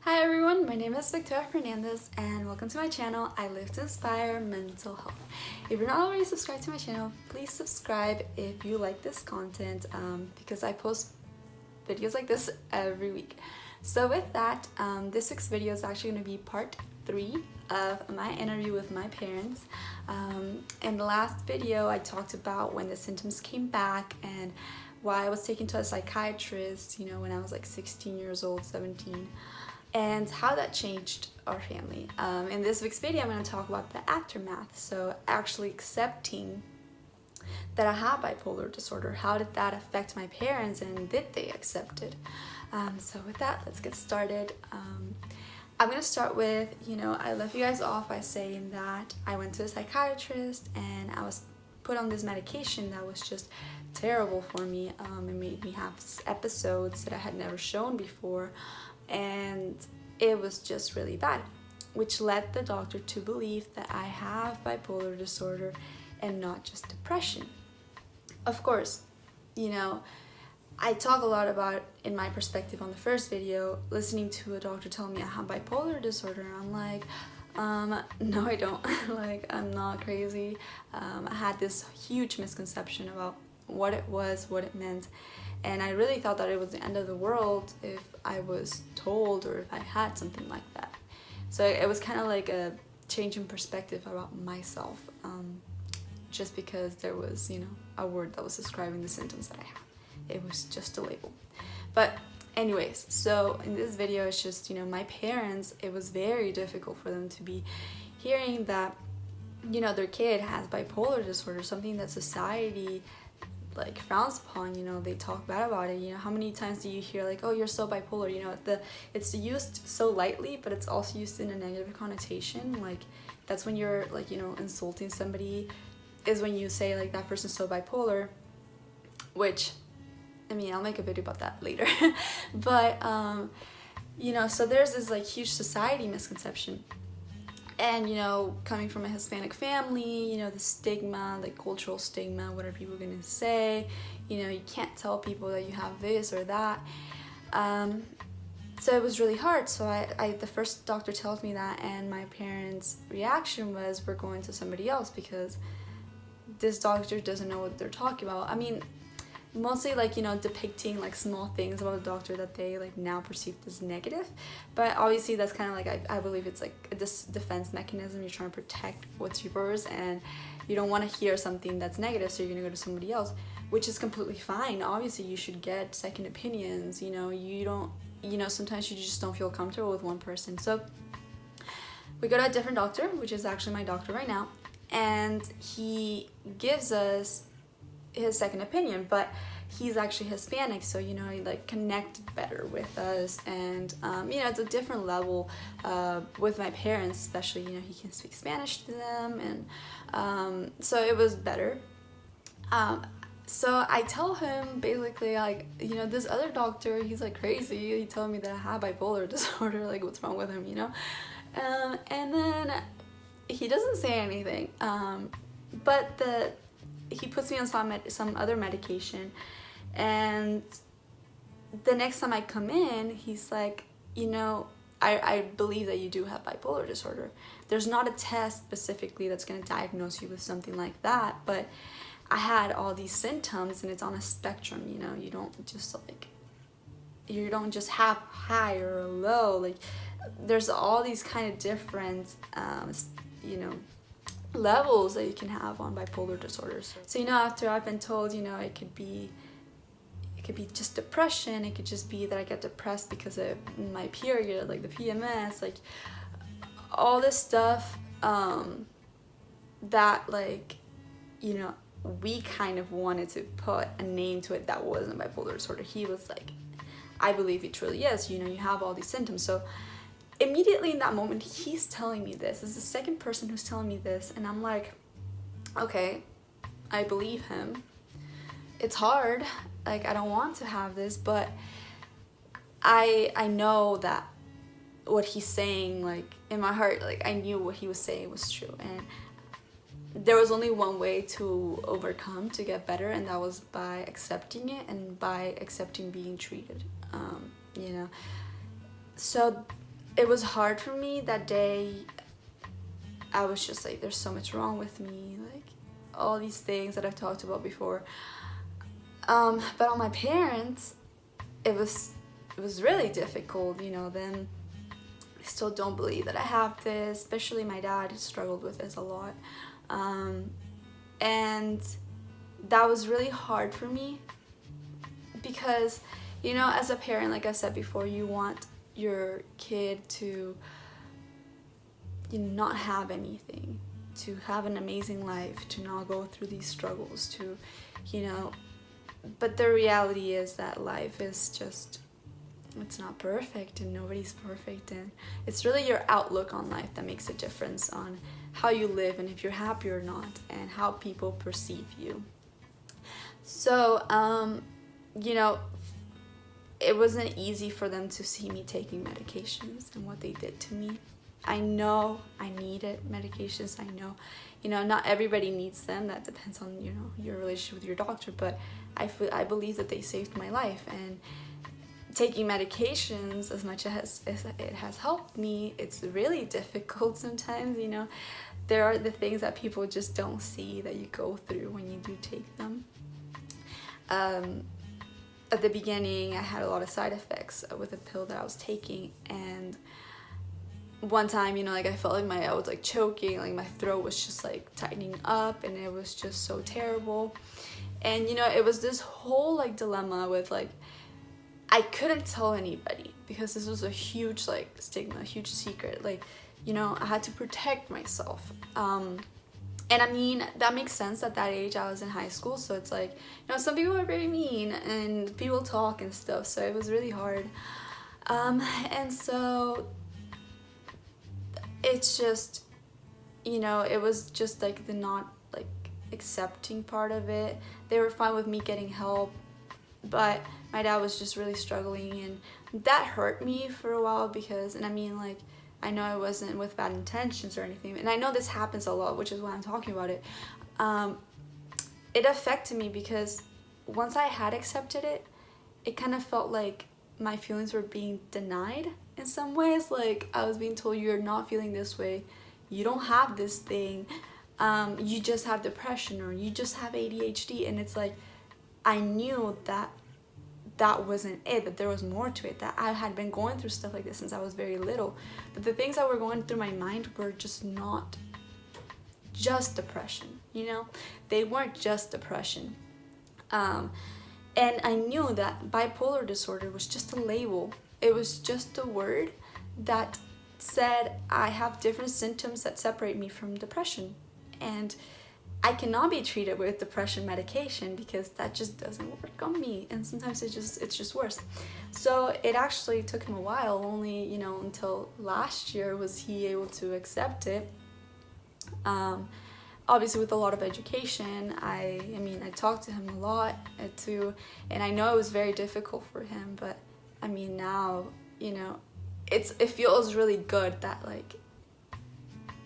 Hi everyone, my name is Victoria Fernandez and welcome to my channel. I live to inspire mental health. If you're not already subscribed to my channel, please subscribe if you like this content because I post videos like this every week. So with that, this week's video is actually going to be part 3 of my interview with my parents. In the last video, I talked about when the symptoms came back and why I was taken to a psychiatrist, when I was like 16 years old, 17. And how that changed our family. In this week's video, I'm going to talk about the aftermath. So actually accepting that I have bipolar disorder. How did that affect my parents and did they accept it? So with that, let's get started. I'm going to start with, I left you guys off by saying that I went to a psychiatrist and I was put on this medication that was just terrible for me. It made me have episodes that I had never shown before. And it was just really bad, which led the doctor to believe that I have bipolar disorder and not just depression. Of course, I talk a lot about, in my perspective on the first video, listening to a doctor tell me I have bipolar disorder, and I'm like, no I don't. Like, I'm not crazy. I had this huge misconception about what it was, what it meant, and I really thought that it was the end of the world if I was told or if I had something like that. So it was kind of like a change in perspective about myself, just because there was, a word that was describing the symptoms that I have. It was just a label. But anyways, so in this video, it's just, my parents, it was very difficult for them to be hearing that, their kid has bipolar disorder, something that society like frowns upon. They talk bad about it. How many times do you hear like, oh, you're so bipolar? It's used so lightly, but it's also used in a negative connotation. Like, that's when you're like, insulting somebody, is when you say like that person's so bipolar, which, I'll make a video about that later. But so there's this like huge society misconception. And, coming from a Hispanic family, the stigma, like cultural stigma, what are people gonna say? You can't tell people that you have this or that. So it was really hard. So the first doctor tells me that, and my parents' reaction was, we're going to somebody else because this doctor doesn't know what they're talking about. Mostly like, depicting like small things about the doctor that they like now perceive as negative. But obviously that's kind of like, I believe it's like a defense mechanism. You're trying to protect what's yours and you don't want to hear something that's negative, so you're going to go to somebody else, which is completely fine. Obviously you should get second opinions. You don't, sometimes you just don't feel comfortable with one person. So we go to a different doctor, which is actually my doctor right now, and he gives us his second opinion, but he's actually Hispanic, so he like connected better with us, and it's a different level with my parents, especially. He can speak Spanish to them, and so it was better. So I tell him basically like, this other doctor, he's like crazy. He told me that I have bipolar disorder, like what's wrong with him, and then he doesn't say anything, but he puts me on some other medication, and the next time I come in, he's like, I believe that you do have bipolar disorder. There's not a test specifically that's going to diagnose you with something like that, but I had all these symptoms and it's on a spectrum. You don't just have high or low. Like, there's all these kind of different levels that you can have on bipolar disorders. So after I've been told, it could be just depression, it could just be that I get depressed because of my period, like the PMS, like all this stuff that like we kind of wanted to put a name to it that wasn't bipolar disorder. He was like, I believe it truly is, you have all these symptoms. So immediately in that moment, he's telling me this. This is the second person who's telling me this, and I'm like, okay, I believe him. It's hard. Like, I don't want to have this, but I know that what he's saying, like in my heart, like I knew what he was saying was true, and there was only one way to overcome, to get better, and that was by accepting it and by accepting being treated. So it was hard for me that day. I was just like, there's so much wrong with me, like all these things that I've talked about before. But on my parents, it was really difficult, you know. Then I still don't believe that I have this, especially my dad struggled with this a lot. And that was really hard for me because, you know, as a parent, like I said before, you want your kid to, you know, not have anything, to have an amazing life, to not go through these struggles, to, you know, but the reality is that life is just, it's not perfect and nobody's perfect, and it's really your outlook on life that makes a difference on how you live and if you're happy or not and how people perceive you. So, you know, it wasn't easy for them to see me taking medications and what they did to me. I know I needed medications. I know, you know, not everybody needs them. That depends on, you know, your relationship with your doctor. But I believe that they saved my life. And taking medications, as much as it has helped me, it's really difficult sometimes, you know. There are the things that people just don't see that you go through when you do take them. At the beginning, I had a lot of side effects with the pill that I was taking, and one time, you know, like I felt like I was like choking, like my throat was just like tightening up, and it was just so terrible. And you know, it was this whole like dilemma with like, I couldn't tell anybody because this was a huge like stigma, a huge secret. Like, you know, I had to protect myself. And I mean, that makes sense. At that age, I was in high school, so it's like, you know, some people are very mean and people talk and stuff, so it was really hard. And so it's just, you know, it was just like the not like accepting part of it. They were fine with me getting help, but my dad was just really struggling, and that hurt me for a while because, and I mean, like, I know it wasn't with bad intentions or anything, and I know this happens a lot, which is why I'm talking about it. It affected me because once I had accepted it, it kind of felt like my feelings were being denied in some ways. Like, I was being told, you're not feeling this way, you don't have this thing, you just have depression, or you just have ADHD. And it's like, I knew that that wasn't it, that there was more to it, that I had been going through stuff like this since I was very little, but the things that were going through my mind were just not just depression, you know. They weren't just depression. And I knew that bipolar disorder was just a label. It was just a word that said I have different symptoms that separate me from depression, and I cannot be treated with depression medication because that just doesn't work on me, and sometimes it's just worse. So it actually took him a while, only, you know, until last year was he able to accept it. Obviously with a lot of education. I mean, I talked to him a lot too, and I know it was very difficult for him, but I mean, now, you know, it feels really good that like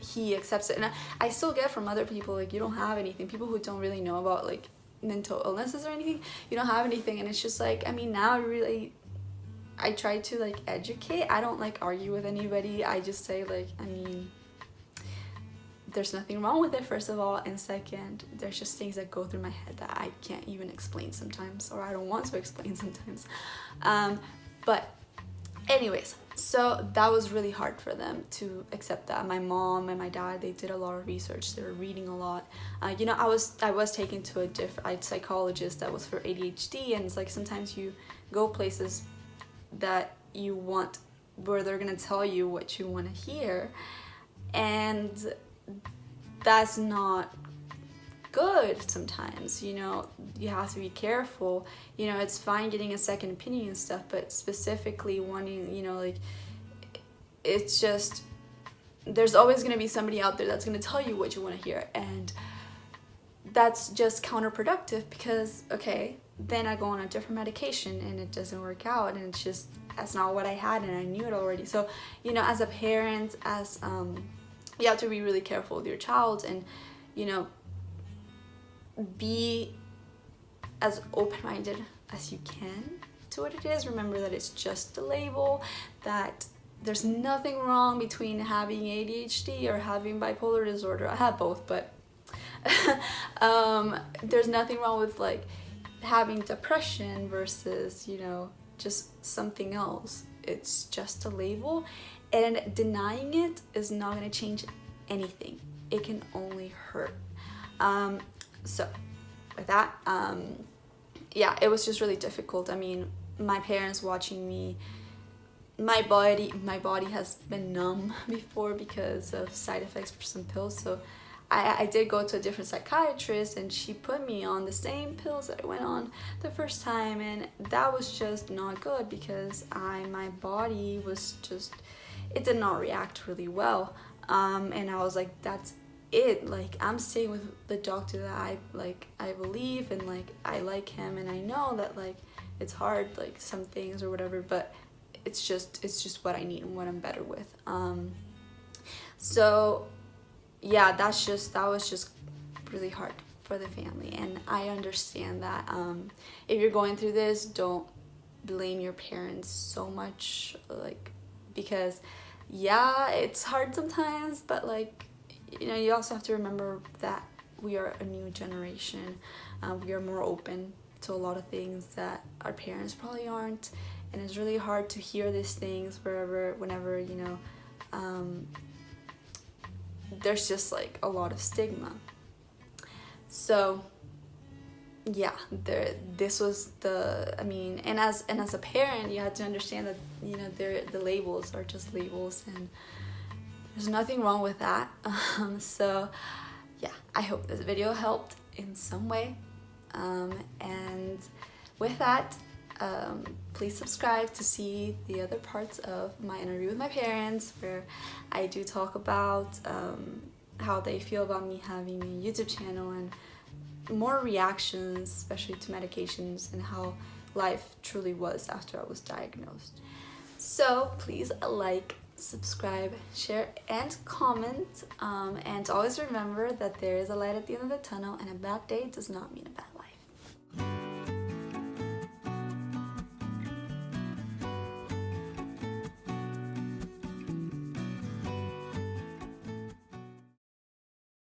he accepts it. And I still get from other people, like, you don't have anything, people who don't really know about like mental illnesses or anything, you don't have anything. And it's just like, I mean, now I try to like educate. I don't like argue with anybody. I just say like, I mean, there's nothing wrong with it, first of all, and second, there's just things that go through my head that I can't even explain sometimes, or I don't want to explain sometimes. But anyways, so that was really hard for them to accept that. My mom and my dad, they did a lot of research, they were reading a lot. You know, I was taken to a psychologist that was for ADHD, and it's like sometimes you go places that you want, where they're gonna tell you what you want to hear, and that's not good sometimes. You know, you have to be careful. You know, it's fine getting a second opinion and stuff, but specifically wanting, you know, like, it's just, there's always going to be somebody out there that's going to tell you what you want to hear, and that's just counterproductive because, okay, then I go on a different medication and it doesn't work out, and it's just, that's not what I had, and I knew it already. So, you know, as a parent, as you have to be really careful with your child, and, you know, be as open-minded as you can to what it is. Remember that it's just a label, that there's nothing wrong between having ADHD or having bipolar disorder. I have both, but there's nothing wrong with like having depression versus, you know, just something else. It's just a label, and denying it is not going to change anything. It can only hurt. So with that, yeah, it was just really difficult. I mean, my parents watching me, my body has been numb before because of side effects for some pills. So I did go to a different psychiatrist, and she put me on the same pills that I went on the first time, and that was just not good because my body was just, it did not react really well. And I was like, that's it. Like, I'm staying with the doctor that I believe, and like I like him, and I know that like it's hard, like some things or whatever, but it's just what I need and what I'm better with. So yeah, that was just really hard for the family, and I understand that. If you're going through this, don't blame your parents so much, like, because yeah, it's hard sometimes, but like, you know, you also have to remember that we are a new generation. We are more open to a lot of things that our parents probably aren't, and it's really hard to hear these things whenever, you know, there's just like a lot of stigma. So yeah, this was I mean, and as a parent, you had to understand that, you know, the labels are just labels, and there's nothing wrong with that. So yeah, I hope this video helped in some way. And with that, please subscribe to see the other parts of my interview with my parents, where I do talk about how they feel about me having a YouTube channel, and more reactions, especially to medications, and how life truly was after I was diagnosed. So please like, subscribe, share, and comment, and always remember that there is a light at the end of the tunnel, and a bad day does not mean a bad